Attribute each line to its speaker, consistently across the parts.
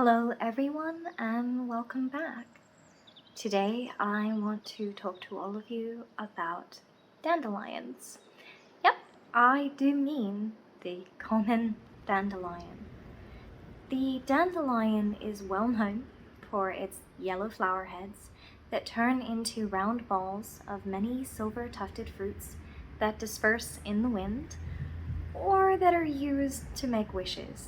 Speaker 1: Hello everyone and welcome back. Today I want to talk to all of you about dandelions. Yep, I do mean the common dandelion. The dandelion is well known for its yellow flower heads that turn into round balls of many silver tufted fruits that disperse in the wind or that are used to make wishes.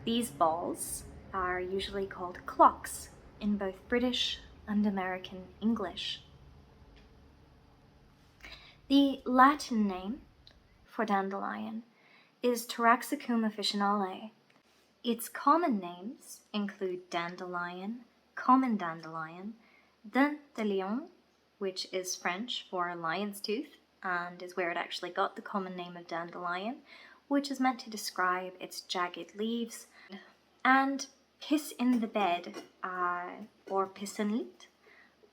Speaker 1: These balls are usually called clocks in both British and American English. The Latin name for dandelion is Taraxacum officinale. Its common names include dandelion, common dandelion, dandelion, which is French for lion's tooth and is where it actually got the common name of dandelion, which is meant to describe its jagged leaves, and piss in the bed, or pissenlit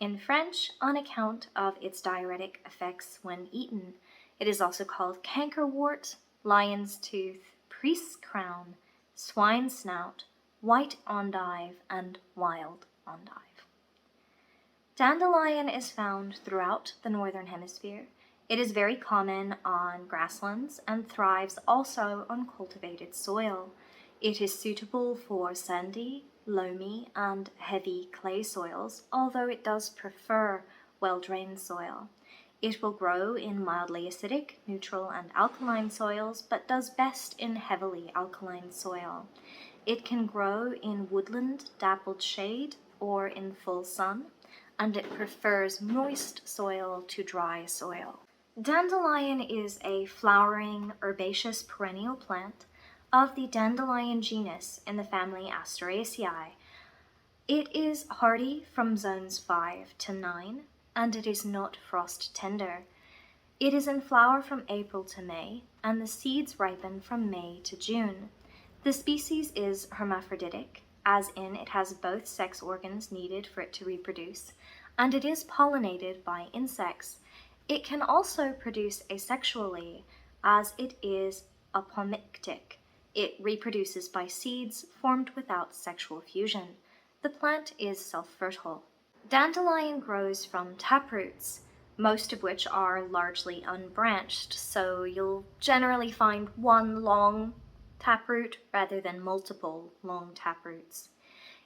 Speaker 1: in French, on account of its diuretic effects when eaten. It is also called cankerwort, lion's tooth, priest's crown, swine snout, white endive, and wild endive. Dandelion is found throughout the northern hemisphere. It is very common on grasslands and thrives also on cultivated soil. It is suitable for sandy, loamy, and heavy clay soils, although it does prefer well-drained soil. It will grow in mildly acidic, neutral, and alkaline soils, but does best in heavily alkaline soil. It can grow in woodland, dappled shade, or in full sun, and it prefers moist soil to dry soil. Dandelion is a flowering, herbaceous perennial plant of the dandelion genus in the family Asteraceae. It is hardy from zones 5 to 9, and it is not frost tender. It is in flower from April to May, and the seeds ripen from May to June. The species is hermaphroditic, as in it has both sex organs needed for it to reproduce, and it is pollinated by insects. It can also produce asexually, as it is apomictic. It reproduces by seeds formed without sexual fusion. The plant is self-fertile. Dandelion grows from taproots, most of which are largely unbranched, so you'll generally find one long taproot rather than multiple long taproots.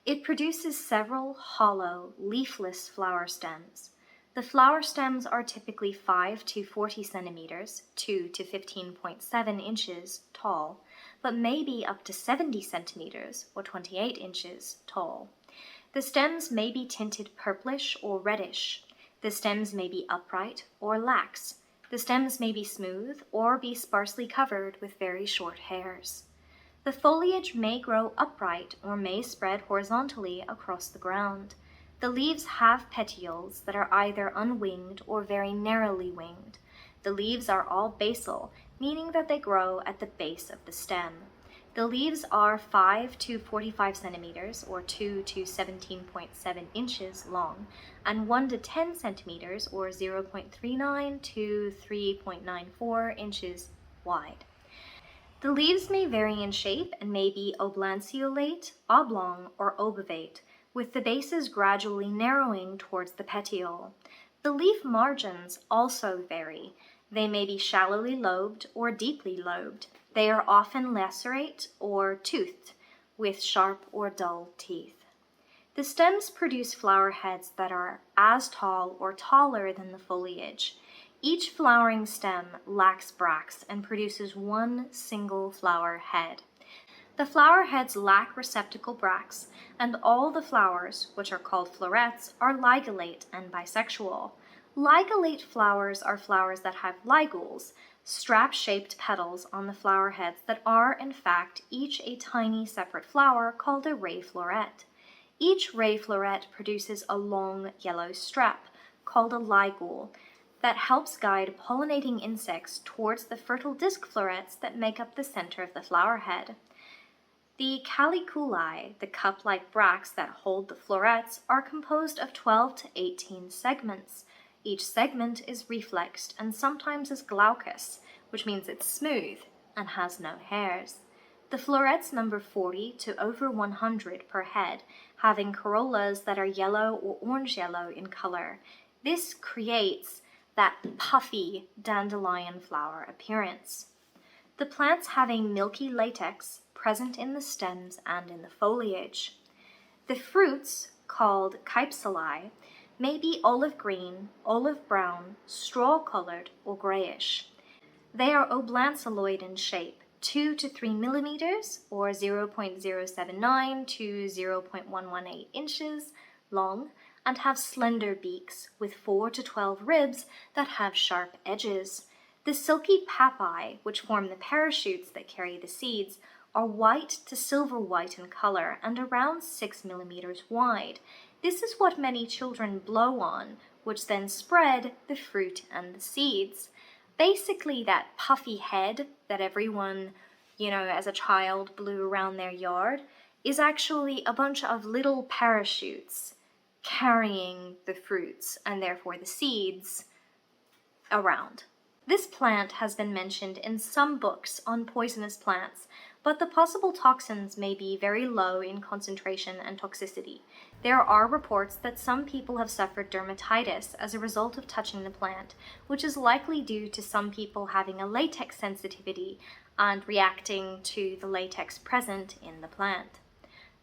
Speaker 1: It produces several hollow, leafless flower stems. The flower stems are typically 5 to 40 centimeters, 2 to 15.7 inches tall, but may be up to 70 centimeters, or 28 inches tall. The stems may be tinted purplish or reddish. The stems may be upright or lax. The stems may be smooth or be sparsely covered with very short hairs. The foliage may grow upright or may spread horizontally across the ground. The leaves have petioles that are either unwinged or very narrowly winged. The leaves are all basal, meaning that they grow at the base of the stem. The leaves are 5 to 45 centimeters, or 2 to 17.7 inches long, and 1 to 10 centimeters, or 0.39 to 3.94 inches wide. The leaves may vary in shape and may be oblanceolate, oblong, or obovate, with the bases gradually narrowing towards the petiole. The leaf margins also vary. They may be shallowly lobed or deeply lobed. They are often lacerate or toothed, with sharp or dull teeth. The stems produce flower heads that are as tall or taller than the foliage. Each flowering stem lacks bracts and produces one single flower head. The flower heads lack receptacle bracts, and all the flowers, which are called florets, are ligulate and bisexual. Ligulate flowers are flowers that have ligules, strap-shaped petals on the flower heads that are, in fact, each a tiny separate flower called a ray floret. Each ray floret produces a long yellow strap, called a ligule, that helps guide pollinating insects towards the fertile disc florets that make up the center of the flower head. The caliculi, the cup-like bracts that hold the florets, are composed of 12 to 18 segments. Each segment is reflexed and sometimes is glaucous, which means it's smooth and has no hairs. The florets number 40 to over 100 per head, having corollas that are yellow or orange-yellow in color. This creates that puffy dandelion flower appearance. The plants have a milky latex present in the stems and in the foliage. The fruits, called cypselae, may be olive green, olive brown, straw-colored, or grayish. They are oblanceolloid in shape, 2 to 3 millimeters, or 0.079 to 0.118 inches long, and have slender beaks with 4 to 12 ribs that have sharp edges. The silky papae, which form the parachutes that carry the seeds, are white to silver white in color and around 6 millimeters wide. This is what many children blow on, which then spread the fruit and the seeds. Basically, that puffy head that everyone, as a child blew around their yard is actually a bunch of little parachutes carrying the fruits and therefore the seeds around. This plant has been mentioned in some books on poisonous plants, but the possible toxins may be very low in concentration and toxicity. There are reports that some people have suffered dermatitis as a result of touching the plant, which is likely due to some people having a latex sensitivity and reacting to the latex present in the plant.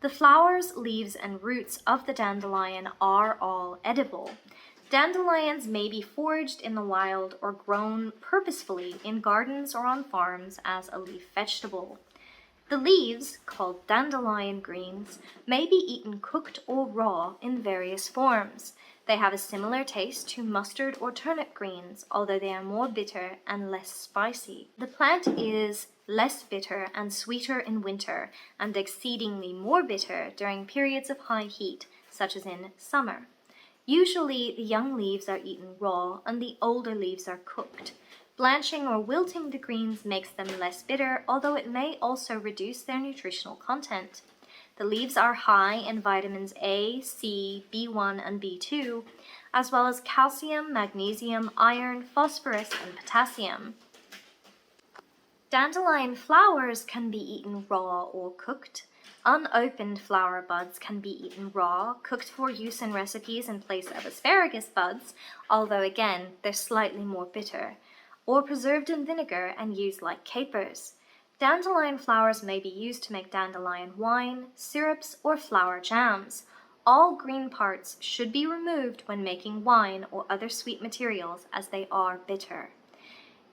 Speaker 1: The flowers, leaves, and roots of the dandelion are all edible. Dandelions may be foraged in the wild or grown purposefully in gardens or on farms as a leaf vegetable. The leaves, called dandelion greens, may be eaten cooked or raw in various forms. They have a similar taste to mustard or turnip greens, although they are more bitter and less spicy. The plant is less bitter and sweeter in winter, and exceedingly more bitter during periods of high heat, such as in summer. Usually, the young leaves are eaten raw and the older leaves are cooked. Blanching or wilting the greens makes them less bitter, although it may also reduce their nutritional content. The leaves are high in vitamins A, C, B1, and B2, as well as calcium, magnesium, iron, phosphorus, and potassium. Dandelion flowers can be eaten raw or cooked. Unopened flower buds can be eaten raw, cooked for use in recipes in place of asparagus buds, although again, they're slightly more bitter, or preserved in vinegar and used like capers. Dandelion flowers may be used to make dandelion wine, syrups, or flower jams. All green parts should be removed when making wine or other sweet materials, as they are bitter.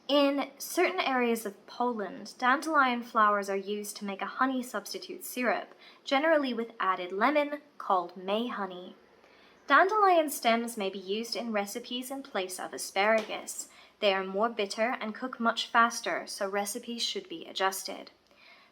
Speaker 1: In certain areas of Poland, dandelion flowers are used to make a honey substitute syrup, generally with added lemon, called May honey. Dandelion stems may be used in recipes in place of asparagus. They are more bitter and cook much faster, so recipes should be adjusted.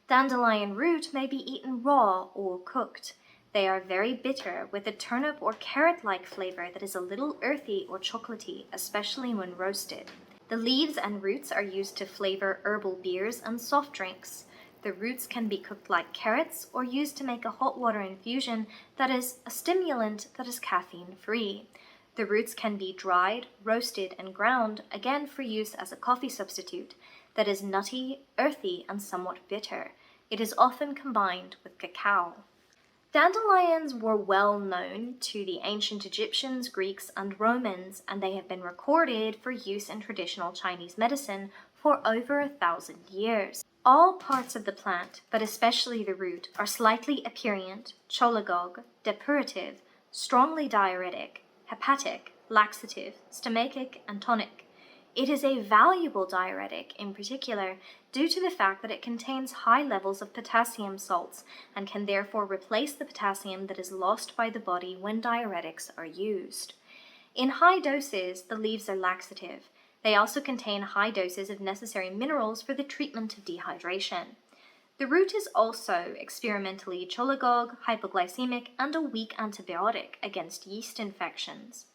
Speaker 1: Dandelion root may be eaten raw or cooked. They are very bitter, with a turnip or carrot-like flavor that is a little earthy or chocolatey, especially when roasted. The leaves and roots are used to flavor herbal beers and soft drinks. The roots can be cooked like carrots or used to make a hot water infusion that is a stimulant that is caffeine-free. The roots can be dried, roasted, and ground, again for use as a coffee substitute, that is nutty, earthy, and somewhat bitter. It is often combined with cacao. Dandelions were well known to the ancient Egyptians, Greeks, and Romans, and they have been recorded for use in traditional Chinese medicine for over 1,000 years. All parts of the plant, but especially the root, are slightly aperient, cholagogue, depurative, strongly diuretic, hepatic, laxative, stomachic, and tonic. It is a valuable diuretic, in particular, due to the fact that it contains high levels of potassium salts and can therefore replace the potassium that is lost by the body when diuretics are used. In high doses, the leaves are laxative. They also contain high doses of necessary minerals for the treatment of dehydration. The root is also experimentally cholagogue, hypoglycemic, and a weak antibiotic against yeast infections.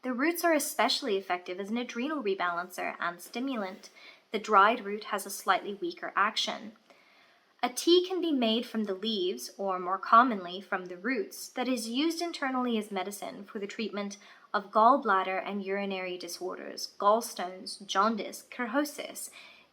Speaker 1: The roots are especially effective as an adrenal rebalancer and stimulant. The dried root has a slightly weaker action. A tea can be made from the leaves, or more commonly from the roots, that is used internally as medicine for the treatment of gallbladder and urinary disorders, gallstones, jaundice, cirrhosis.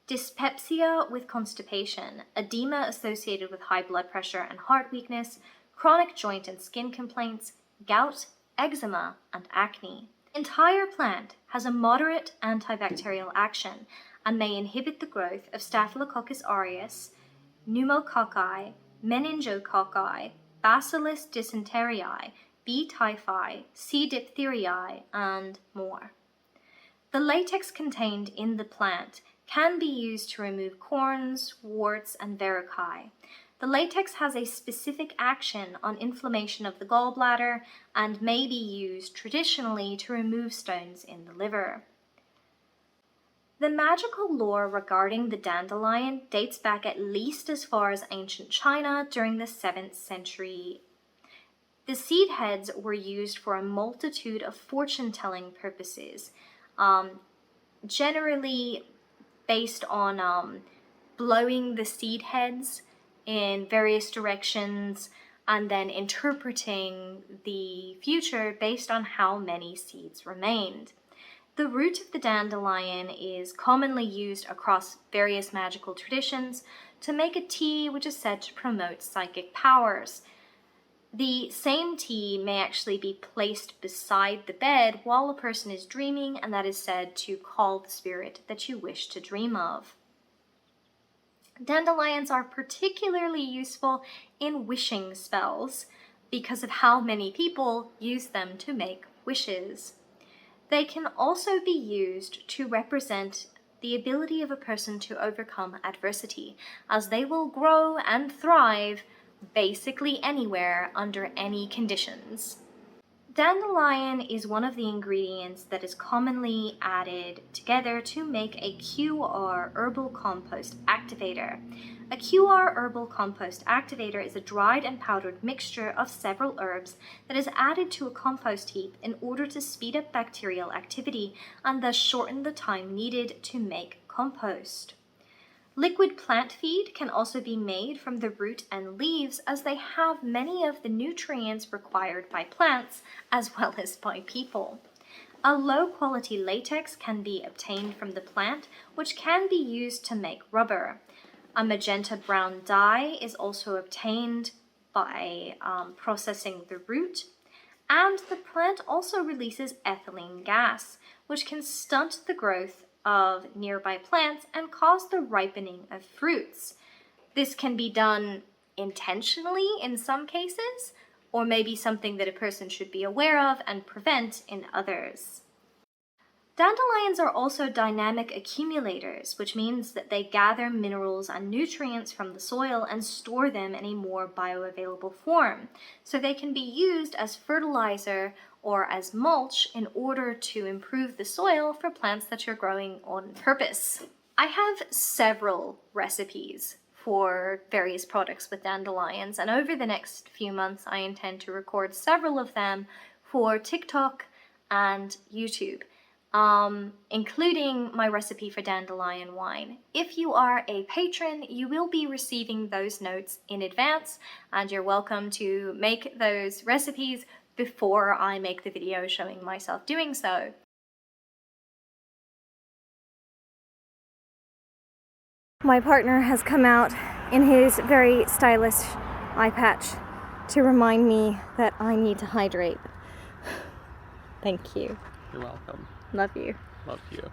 Speaker 1: dyspepsia with constipation, edema associated with high blood pressure and heart weakness, chronic joint and skin complaints, gout, eczema, and acne. The entire plant has a moderate antibacterial action and may inhibit the growth of Staphylococcus aureus, pneumococci, meningococci, Bacillus dysenteriae, B. typhi, C. diphtheriae, and more. The latex contained in the plant can be used to remove corns, warts, and verrucae. The latex has a specific action on inflammation of the gallbladder and may be used traditionally to remove stones in the liver. The magical lore regarding the dandelion dates back at least as far as ancient China during the 7th century. The seed heads were used for a multitude of fortune-telling purposes, generally based on blowing the seed heads in various directions and then interpreting the future based on how many seeds remained. The root of the dandelion is commonly used across various magical traditions to make a tea which is said to promote psychic powers. The same tea may actually be placed beside the bed while a person is dreaming, and that is said to call the spirit that you wish to dream of. Dandelions are particularly useful in wishing spells because of how many people use them to make wishes. They can also be used to represent the ability of a person to overcome adversity, as they will grow and thrive basically anywhere under any conditions. Dandelion is one of the ingredients that is commonly added together to make a QR herbal compost activator. A QR herbal compost activator is a dried and powdered mixture of several herbs that is added to a compost heap in order to speed up bacterial activity and thus shorten the time needed to make compost. Liquid plant feed can also be made from the root and leaves, as they have many of the nutrients required by plants as well as by people. A low-quality latex can be obtained from the plant, which can be used to make rubber. A magenta brown dye is also obtained by processing the root, and the plant also releases ethylene gas, which can stunt the growth of nearby plants and cause the ripening of fruits. This can be done intentionally in some cases, or maybe something that a person should be aware of and prevent in others. Dandelions are also dynamic accumulators, which means that they gather minerals and nutrients from the soil and store them in a more bioavailable form, so they can be used as fertilizer or as mulch in order to improve the soil for plants that you're growing on purpose. I have several recipes for various products with dandelions, and over the next few months I intend to record several of them for TikTok and YouTube, including my recipe for dandelion wine. If you are a patron, you will be receiving those notes in advance, and you're welcome to make those recipes before I make the video showing myself doing so. My partner has come out in his very stylish eye patch to remind me that I need to hydrate. Thank you.
Speaker 2: You're welcome.
Speaker 1: Love you.
Speaker 2: Love you.